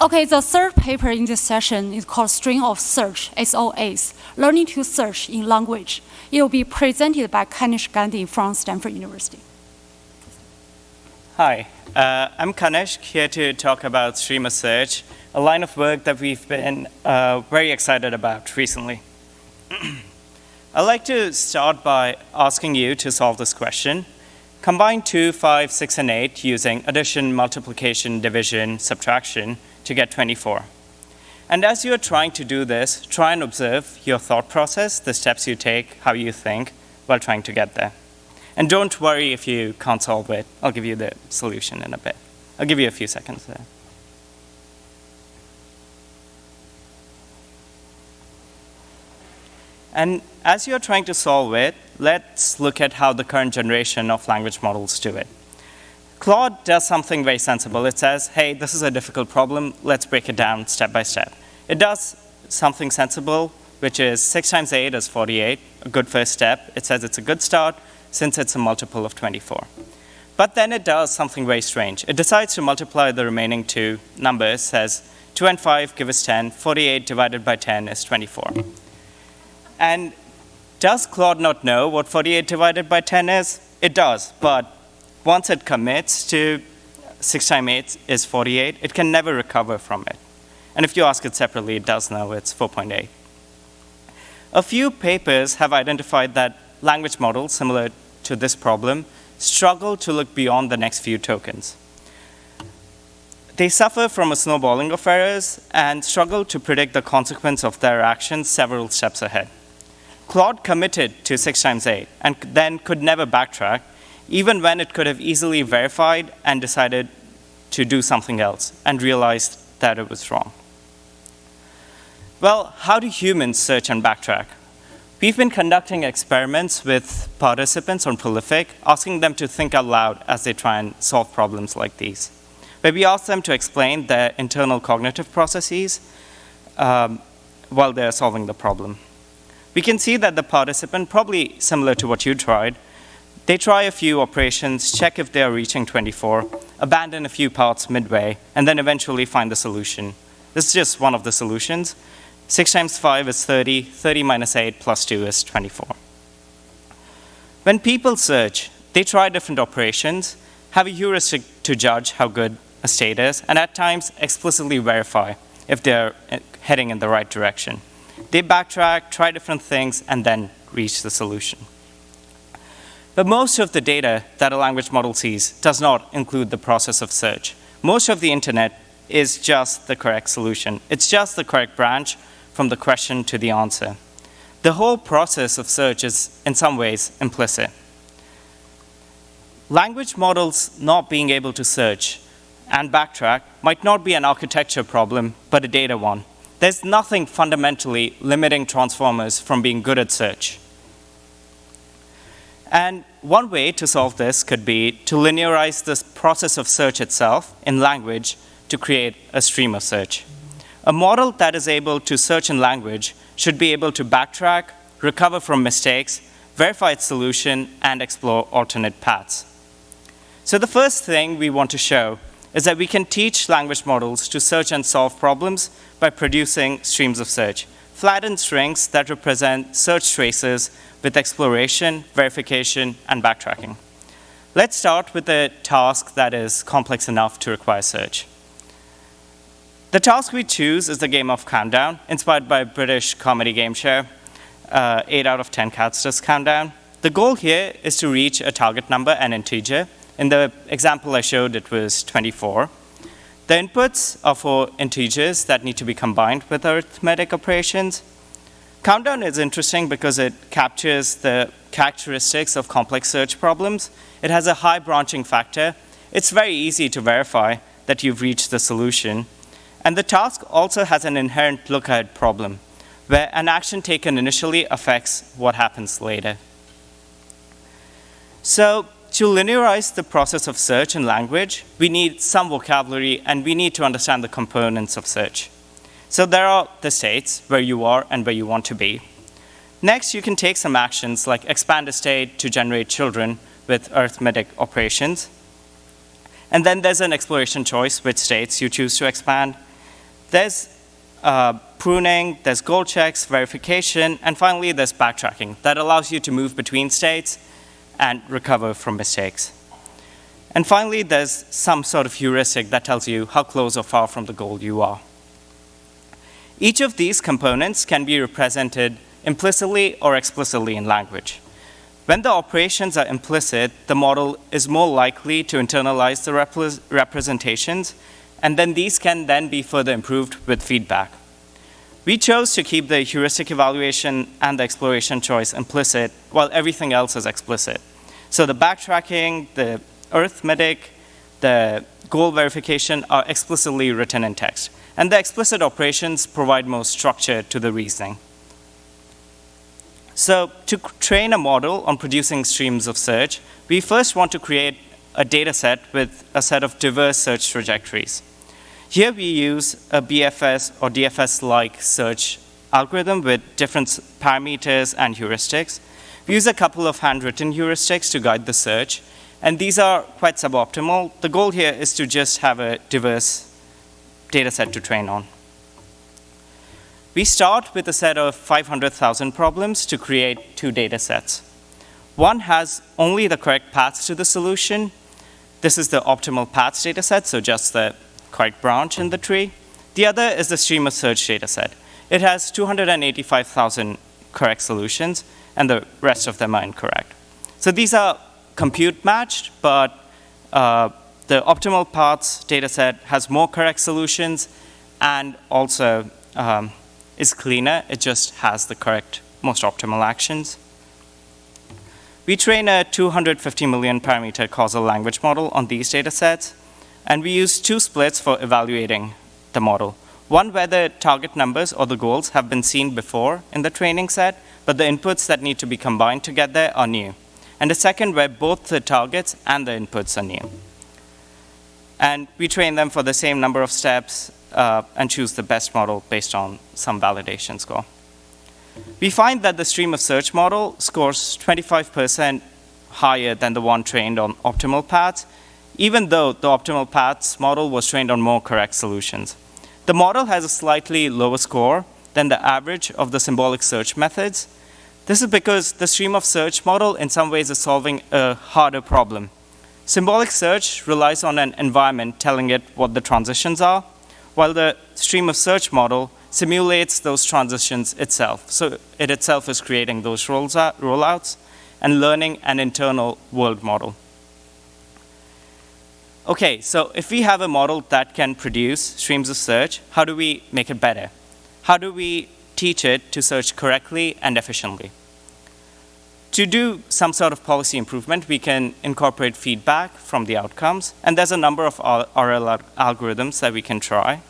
Okay, the third paper in this session is called String of Search, SoS, Learning to Search in Language. It will be presented by Kanishk Gandhi from Stanford University. Hi, I'm Kanishk, here to talk about stream of search, a line of work that we've been very excited about recently. I'd like to start by asking you to solve this question. Combine 2, 5, 6, and 8 using addition, multiplication, division, subtraction to get 24. And as you're trying to do this, try and observe your thought process, the steps you take, how you think, while trying to get there. And don't worry if you can't solve it. I'll give you the solution in a bit. I'll give you a few seconds there. And as you're trying to solve it, let's look at how the current generation of language models do it. Claude does something very sensible. It says, hey, this is a difficult problem. Let's break it down step by step. It does something sensible, which is 6 times 8 is 48, a good first step. It says it's a good start, since it's a multiple of 24. But then it does something very strange. It decides to multiply the remaining two numbers, says 2 and 5 give us 10, 48 divided by 10 is 24. And does Claude not know what 48 divided by 10 is? It does, but once it commits to 6 times 8 is 48, it can never recover from it. And if you ask it separately, it does know it's 4.8. A few papers have identified that language models similar to this problem struggle to look beyond the next few tokens. They suffer from a snowballing of errors and struggle to predict the consequence of their actions several steps ahead. Claude committed to 6 times 8 and then could never backtrack, even when it could have easily verified and decided to do something else and realized that it was wrong. Well, how do humans search and backtrack? We've been conducting experiments with participants on Prolific, asking them to think out loud as they try and solve problems like these. Where we ask them to explain their internal cognitive processes while they're solving the problem. We can see that the participant, probably similar to what you tried, they try a few operations, check if they are reaching 24, abandon a few parts midway, and then eventually find the solution. This is just one of the solutions. 6 times 5 is 30, 30 minus 8 plus 2 is 24. When people search, they try different operations, have a heuristic to judge how good a state is, and at times explicitly verify if they're heading in the right direction. They backtrack, try different things, and then reach the solution. But most of the data that a language model sees does not include the process of search. Most of the internet is just the correct solution. It's just the correct branch from the question to the answer. The whole process of search is, in some ways, implicit. Language models not being able to search and backtrack might not be an architecture problem, but a data one. There's nothing fundamentally limiting transformers from being good at search. And one way to solve this could be to linearize this process of search itself in language to create a stream of search. A model that is able to search in language should be able to backtrack, recover from mistakes, verify its solution, and explore alternate paths. So the first thing we want to show is that we can teach language models to search and solve problems by producing streams of search, flattened strings that represent search traces with exploration, verification, and backtracking. Let's start with a task that is complex enough to require search. The task we choose is the game of Countdown, inspired by British comedy game show. 8 out of 10 cats does Countdown. The goal here is to reach a target number, an integer. In the example I showed, it was 24. The inputs are for integers that need to be combined with arithmetic operations. Countdown is interesting because it captures the characteristics of complex search problems. It has a high branching factor. It's very easy to verify that you've reached the solution. And the task also has an inherent look-ahead problem, where an action taken initially affects what happens later. So to linearize the process of search in language, we need some vocabulary, and we need to understand the components of search. So there are the states, where you are and where you want to be. Next, you can take some actions like expand a state to generate children with arithmetic operations. And then there's an exploration choice, which states you choose to expand. There's pruning, there's goal checks, verification, and finally there's backtracking that allows you to move between states and recover from mistakes. And finally, there's some sort of heuristic that tells you how close or far from the goal you are. Each of these components can be represented implicitly or explicitly in language. When the operations are implicit, the model is more likely to internalize the representations, and then these can then be further improved with feedback. We chose to keep the heuristic evaluation and the exploration choice implicit while everything else is explicit. So the backtracking, the arithmetic, the goal verification are explicitly written in text. And the explicit operations provide more structure to the reasoning. So to train a model on producing streams of search, we first want to create a data set with a set of diverse search trajectories. Here we use a BFS or DFS-like search algorithm with different parameters and heuristics. We use a couple of handwritten heuristics to guide the search, and these are quite suboptimal. The goal here is to just have a diverse data set to train on. We start with a set of 500,000 problems to create 2 data sets. One has only the correct paths to the solution. This is the optimal paths data set, so just the correct branch in the tree. The other is the stream of search data set. It has 285,000 correct solutions, and the rest of them are incorrect. So these are compute matched, but the optimal paths data set has more correct solutions and also is cleaner. It just has the correct, most optimal actions. We train a 250 million parameter causal language model on these data sets, and we use 2 splits for evaluating the model. One where the target numbers or the goals have been seen before in the training set, but the inputs that need to be combined to get there are new. And a second where both the targets and the inputs are new. And we train them for the same number of steps and choose the best model based on some validation score. We find that the stream of search model scores 25% higher than the one trained on optimal paths, even though the optimal paths model was trained on more correct solutions. The model has a slightly lower score than the average of the symbolic search methods. This is because the stream of search model in some ways is solving a harder problem. Symbolic search relies on an environment telling it what the transitions are, while the stream of search model simulates those transitions itself. So it itself is creating those rollouts and learning an internal world model. Okay, so if we have a model that can produce streams of search, how do we make it better? How do we teach it to search correctly and efficiently? To do some sort of policy improvement, we can incorporate feedback from the outcomes, and there's a number of RL algorithms that we can try.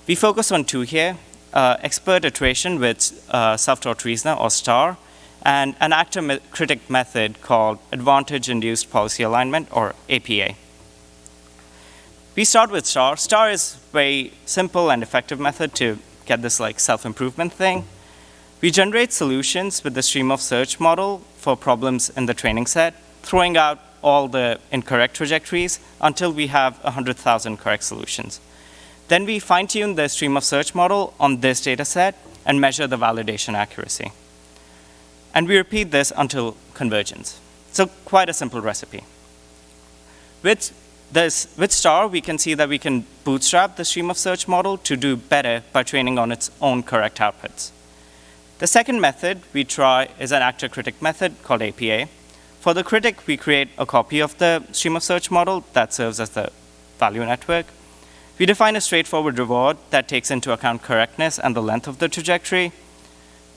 We focus on 2 here, expert iteration with self-taught reasoner or STAR, and an actor-critic method called Advantage-Induced Policy Alignment or APA. We start with STAR. STAR is a very simple and effective method to get this like self-improvement thing. We generate solutions with the stream of search model for problems in the training set, throwing out all the incorrect trajectories until we have 100,000 correct solutions. Then we fine-tune the stream of search model on this data set and measure the validation accuracy. And we repeat this until convergence. So quite a simple recipe. With STAR, we can see that we can bootstrap the stream of search model to do better by training on its own correct outputs. The second method we try is an actor-critic method called APA. For the critic, we create a copy of the stream of search model that serves as the value network. We define a straightforward reward that takes into account correctness and the length of the trajectory.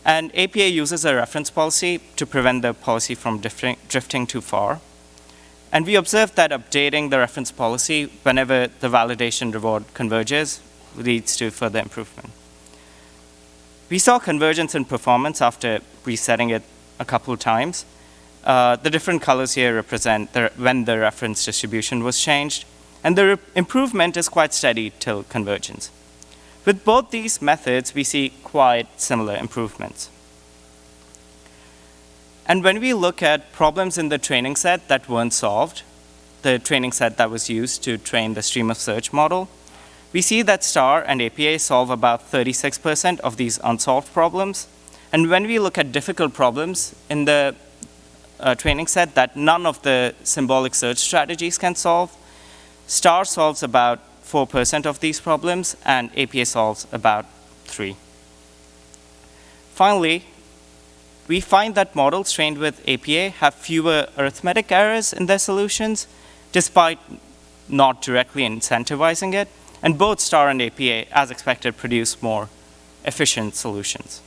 And APA uses a reference policy to prevent the policy from drifting too far. And we observe that updating the reference policy whenever the validation reward converges leads to further improvement. We saw convergence in performance after resetting it a couple of times. The different colors here represent when the reference distribution was changed. And the improvement is quite steady till convergence. With both these methods, we see quite similar improvements. And when we look at problems in the training set that weren't solved, the training set that was used to train the stream of search model, We see that STAR and APA solve about 36% of these unsolved problems. And when we look at difficult problems in the training set that none of the symbolic search strategies can solve, STAR solves about 4% of these problems, and APA solves about 3%. Finally, we find that models trained with APA have fewer arithmetic errors in their solutions, despite not directly incentivizing it. And both STAR and APA, as expected, produce more efficient solutions.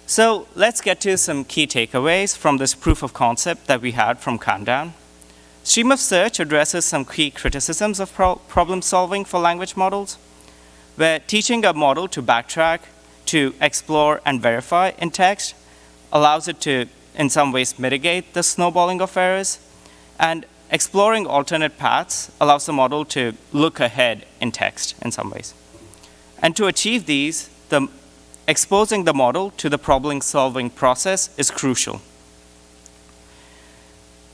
So let's get to some key takeaways from this proof of concept that we had from Countdown. Stream of search addresses some key criticisms of problem solving for language models, where teaching a model to backtrack, to explore and verify in text allows it to, in some ways, mitigate the snowballing of errors, and exploring alternate paths allows the model to look ahead in text in some ways. And to achieve these, exposing the model to the problem-solving process is crucial.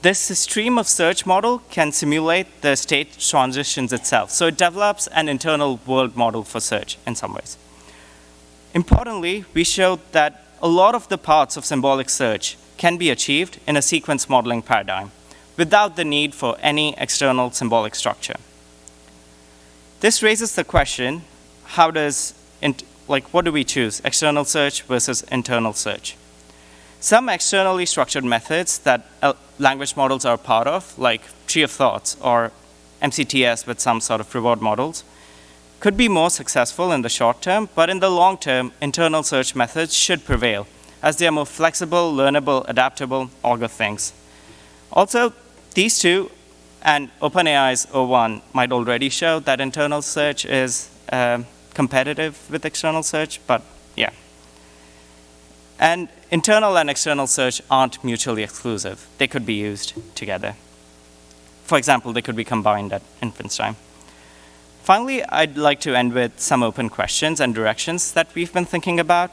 This stream of search model can simulate the state transitions itself. So it develops an internal world model for search in some ways. Importantly, we showed that a lot of the parts of symbolic search can be achieved in a sequence modeling paradigm without the need for any external symbolic structure. This raises the question, what do we choose, external search versus internal search? Some externally structured methods that language models are part of, like tree of thoughts or MCTS with some sort of reward models, could be more successful in the short term, but in the long term, internal search methods should prevail, as they are more flexible, learnable, adaptable, all good things. Also, these two and OpenAI's O1 might already show that internal search is competitive with external search, but yeah. And internal and external search aren't mutually exclusive. They could be used together. For example, they could be combined at inference time. Finally, I'd like to end with some open questions and directions that we've been thinking about.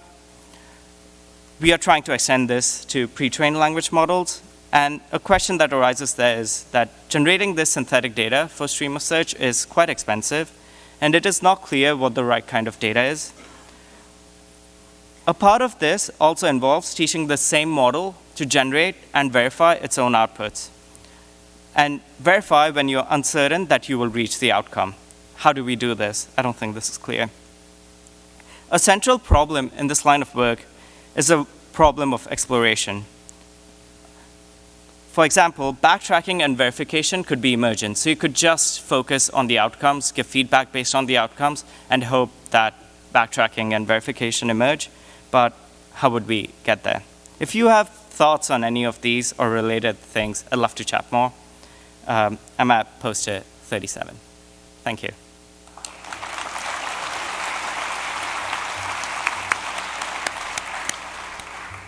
We are trying to extend this to pre-trained language models. And a question that arises there is that generating this synthetic data for stream of search is quite expensive, and it is not clear what the right kind of data is. A part of this also involves teaching the same model to generate and verify its own outputs, and verify when you're uncertain that you will reach the outcome. How do we do this? I don't think this is clear. A central problem in this line of work is a problem of exploration. For example, backtracking and verification could be emergent. So you could just focus on the outcomes, give feedback based on the outcomes, and hope that backtracking and verification emerge. But how would we get there? If you have thoughts on any of these or related things, I'd love to chat more. I'm at poster 37. Thank you.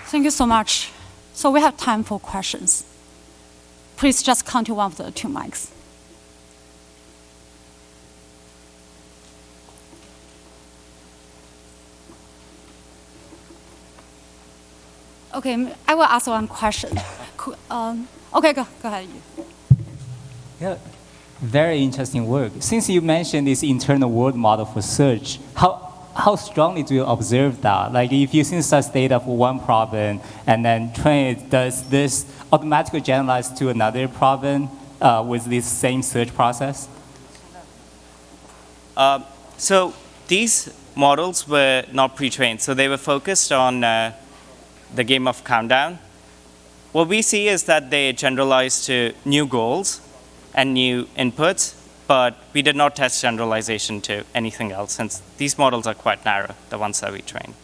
Thank you so much. So we have time for questions. Please just come to one of the two mics. Okay, I will ask one question. Okay, go ahead. Yeah, very interesting work. Since you mentioned this internal world model for search, how strongly do you observe that? Like if you synthesize data for one problem and then train it, does this automatically generalize to another problem with this same search process? So these models were not pre-trained, so they were focused on the game of Countdown. What we see is that they generalize to new goals and new inputs, but we did not test generalization to anything else, since these models are quite narrow, the ones that we trained.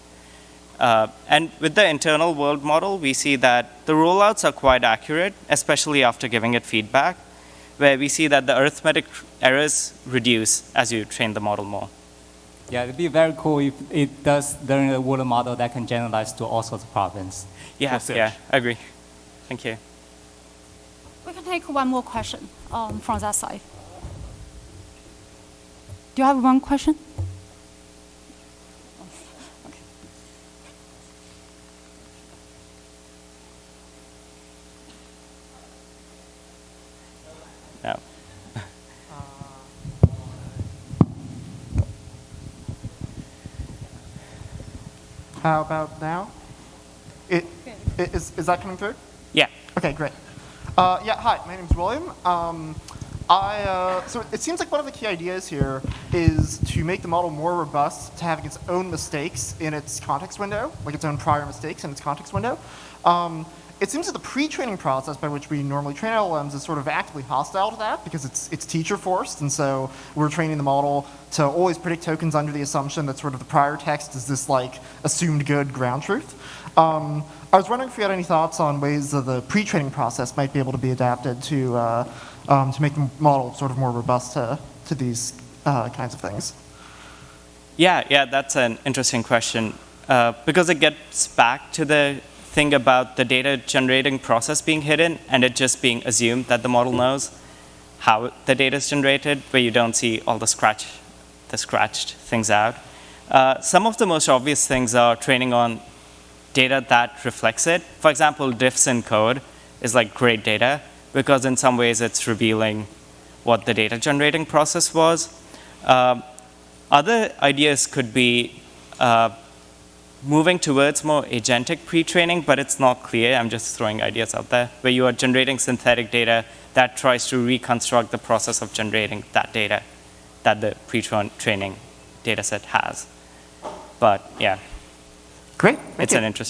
And with the internal world model, we see that the rollouts are quite accurate, especially after giving it feedback, where we see that the arithmetic errors reduce as you train the model more. Yeah, it'd be very cool if it does learn a world model that can generalize to all sorts of problems. Yeah, I agree. Thank you. We can take one more question from that side. Do you have one question? Okay. No. How about now? Is that coming through? Yeah. Okay, great. Yeah, hi, my name's William. So it seems like one of the key ideas here is to make the model more robust to having its own mistakes in its context window, like its own prior mistakes in its context window. It seems that the pre-training process by which we normally train LLMs is sort of actively hostile to that because it's teacher forced, and so we're training the model to always predict tokens under the assumption that sort of the prior text is this like assumed good ground truth. I was wondering if you had any thoughts on ways that the pre-training process might be able to be adapted to make the model sort of more robust to these kinds of things. Yeah, that's an interesting question because it gets back to the thing about the data generating process being hidden and it just being assumed that the model knows how the data is generated, where you don't see all the scratched things out. Some of the most obvious things are training on data that reflects it. For example, diffs in code is like great data because in some ways it's revealing what the data generating process was. Other ideas could be moving towards more agentic pre-training, but it's not clear. I'm just throwing ideas out there, where you are generating synthetic data that tries to reconstruct the process of generating that data that the pre-training data set has. But yeah. Great. It's an interesting